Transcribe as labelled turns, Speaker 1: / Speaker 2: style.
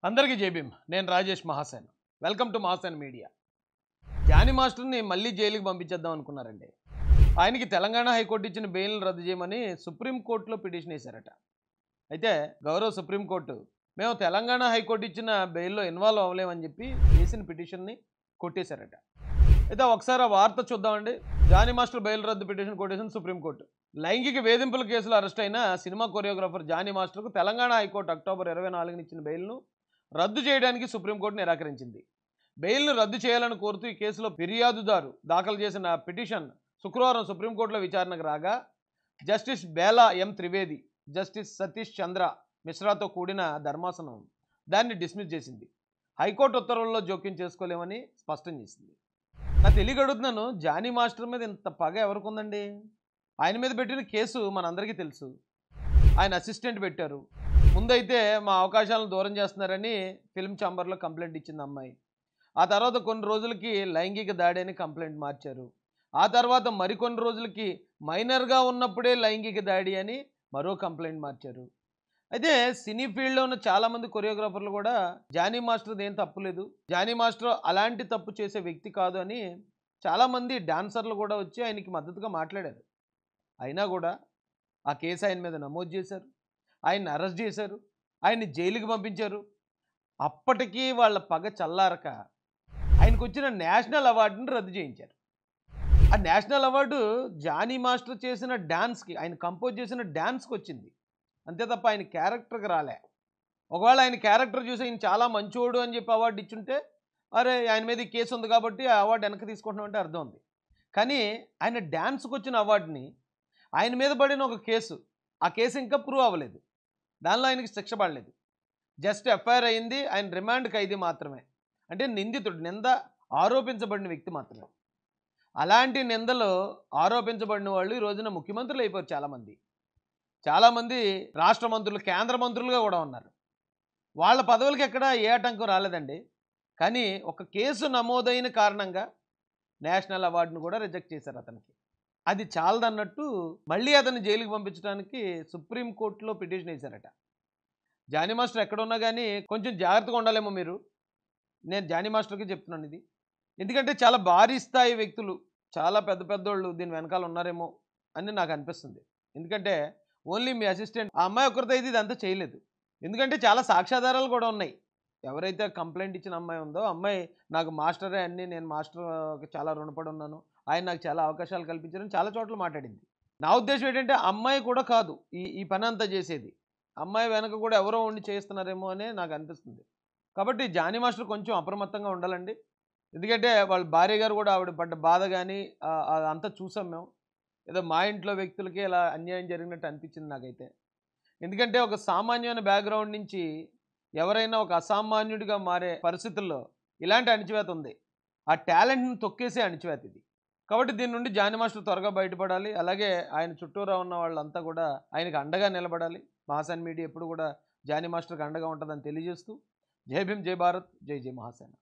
Speaker 1: అందరికీ జై భీమ్. నేను Rajesh Mahasen. Welcome to Mahasen media. Jani మాస్టర్ని మళ్ళీ జైలుకి పంపించేద్దాం అనుకున్నారండి. ఆయనకి తెలంగాణ హైకోర్టు ఇచ్చిన బెయిల్ను రద్దు చేయమని సుప్రీంకోర్టులో పిటిషన్ వేశారట. అయితే గౌరవ సుప్రీంకోర్టు మేము తెలంగాణ హైకోర్టు ఇచ్చిన బెయిల్లో ఇన్వాల్వ్ అవ్వలేమని చెప్పి వేసిన పిటిషన్ని కొట్టేశారట. అయితే ఒకసారి ఆ వార్త చూద్దామండి. జానీ మాస్టర్ బెయిల్ రద్దు పిటిషన్ కొట్టేసింది సుప్రీంకోర్టు. లైంగిక వేధింపుల కేసులో అరెస్ట్ అయిన సినిమా కొరియోగ్రాఫర్ జానీ మాస్టర్కు తెలంగాణ హైకోర్టు అక్టోబర్ 24న ఇచ్చిన బెయిల్ను రద్దు చేయడానికి సుప్రీంకోర్టు నిరాకరించింది. బెయిల్ను రద్దు చేయాలని కోరుతూ ఈ కేసులో ఫిర్యాదుదారు దాఖలు చేసిన పిటిషన్ శుక్రవారం సుప్రీంకోర్టులో విచారణకు రాగా జస్టిస్ బేలా ఎం త్రివేది, జస్టిస్ సతీష్ చంద్ర మిశ్రాతో కూడిన ధర్మాసనం దాన్ని డిస్మిస్ చేసింది. హైకోర్టు ఉత్తర్వుల్లో జోక్యం చేసుకోలేమని స్పష్టం చేసింది. నా తెలియగడుగుతున్నాను, జానీ మాస్టర్ మీద ఇంత పగ ఎవరికి ఉందండి? ఆయన మీద పెట్టిన కేసు మనందరికీ తెలుసు. ఆయన అసిస్టెంట్ పెట్టారు. ముందైతే మా అవకాశాలను దూరం చేస్తున్నారని ఫిల్మ్ ఛాంబర్లో కంప్లైంట్ ఇచ్చింది అమ్మాయి. ఆ తర్వాత కొన్ని రోజులకి లైంగిక దాడి అని కంప్లైంట్ మార్చారు. ఆ తర్వాత మరికొన్ని రోజులకి మైనర్గా ఉన్నప్పుడే లైంగిక దాడి అని మరో కంప్లైంట్ మార్చారు. అయితే సినీ ఫీల్డ్లో ఉన్న చాలామంది కొరియోగ్రాఫర్లు కూడా జానీ మాస్టర్ది ఏం తప్పులేదు, జానీ మాస్టర్ అలాంటి తప్పు చేసే వ్యక్తి కాదు అని చాలామంది డాన్సర్లు కూడా వచ్చి ఆయనకి మద్దతుగా మాట్లాడారు. అయినా కూడా ఆ కేసు ఆయన మీద నమోదు చేశారు, ఆయన్ని అరెస్ట్ చేశారు, ఆయన్ని జైలుకి పంపించారు. అప్పటికీ వాళ్ళ పగ చల్లారక ఆయనకు వచ్చిన నేషనల్ అవార్డుని రద్దు చేయించారు. ఆ నేషనల్ అవార్డు జానీ మాస్టర్ చేసిన డ్యాన్స్కి, ఆయన కంపోజ్ చేసిన డ్యాన్స్కి వచ్చింది. అంతే తప్ప ఆయన క్యారెక్టర్కి రాలే. ఒకవేళ ఆయన క్యారెక్టర్ చూసి ఆయన చాలా మంచోడు అని చెప్పి అవార్డు ఇచ్చుంటే, అరే ఆయన మీద ఈ కేసు ఉంది కాబట్టి ఆ అవార్డు వెనక్కి తీసుకుంటున్నామంటే అర్థం ఉంది. కానీ ఆయన డ్యాన్స్కి వచ్చిన అవార్డుని, ఆయన మీద పడిన ఒక కేసు, ఆ కేసు ఇంకా ప్రూవ్ అవ్వలేదు, దానిలో ఆయనకి శిక్ష పడలేదు. జస్ట్ ఎఫ్ఐఆర్ అయింది, ఆయన రిమాండ్ ఖైదీ మాత్రమే. అంటే నిందితుడు, నింద ఆరోపించబడిన వ్యక్తి మాత్రమే. అలాంటి నిందలు ఆరోపించబడిన వాళ్ళు ఈ రోజున ముఖ్యమంత్రులు అయిపోయారు. చాలామంది రాష్ట్ర మంత్రులు, కేంద్ర మంత్రులుగా కూడా ఉన్నారు. వాళ్ళ పదవులకి ఎక్కడ ఏ ఆటంకం రాలేదండి. కానీ ఒక కేసు నమోదైన కారణంగా నేషనల్ అవార్డును కూడా రిజెక్ట్ చేశారు అతనికి. అది చాలదన్నట్టు మళ్ళీ అతన్ని జైలుకి పంపించడానికి సుప్రీంకోర్టులో పిటిషన్ వేశారట. జానీ మాస్టర్ ఎక్కడున్నా కానీ కొంచెం జాగ్రత్తగా ఉండాలేమో మీరు. నేను జానీ మాస్టర్కి చెప్తున్నాను ఇది. ఎందుకంటే చాలా భారీ స్థాయి వ్యక్తులు, చాలా పెద్ద పెద్దోళ్ళు దీని వెనకాల ఉన్నారేమో అని నాకు అనిపిస్తుంది. ఎందుకంటే ఓన్లీ మీ అసిస్టెంట్, ఆ అమ్మాయి ఒక్కరితో అయితే ఇదంతా చేయలేదు. ఎందుకంటే చాలా సాక్ష్యాధారాలు కూడా ఉన్నాయి. ఎవరైతే కంప్లైంట్ ఇచ్చిన అమ్మాయి ఉందో, అమ్మాయి నాకు మాస్టరే అన్ని, నేను మాస్టర్కి చాలా రుణపడి ఉన్నాను, ఆయన నాకు చాలా అవకాశాలు కల్పించారని చాలా చోట్ల మాట్లాడింది. నా ఉద్దేశం ఏంటంటే అమ్మాయి కూడా కాదు ఈ పని అంతా చేసేది, అమ్మాయి వెనక కూడా ఎవరో ఉండి చేస్తున్నారేమో అని నాకు అనిపిస్తుంది. కాబట్టి జానీ మాస్టర్ కొంచెం అప్రమత్తంగా ఉండాలండి. ఎందుకంటే వాళ్ళ భార్య గారు కూడా ఆవిడ పడ్డ బాధ కానీ అంతా చూసాం మేము. ఏదో మా ఇంట్లో వ్యక్తులకి ఇలా అన్యాయం జరిగినట్టు అనిపించింది నాకైతే. ఎందుకంటే ఒక సామాన్యమైన బ్యాక్గ్రౌండ్ నుంచి ఎవరైనా ఒక అసామాన్యుడిగా మారే పరిస్థితుల్లో ఇలాంటి అణిచివేత ఉంది. ఆ టాలెంట్ని తొక్కేసే అణిచివేత ఇది. కాబట్టి దీని నుండి జానీ మాస్టర్ త్వరగా బయటపడాలి. అలాగే ఆయన చుట్టూరా ఉన్న వాళ్ళంతా కూడా ఆయనకు అండగా నిలబడాలి. మహాసేన్ మీడియా ఎప్పుడు కూడా జానీ మాస్టర్కి అండగా ఉంటుందని తెలియజేస్తూ, జై భీమ్, జై భారత్, జై జై మహాసేన.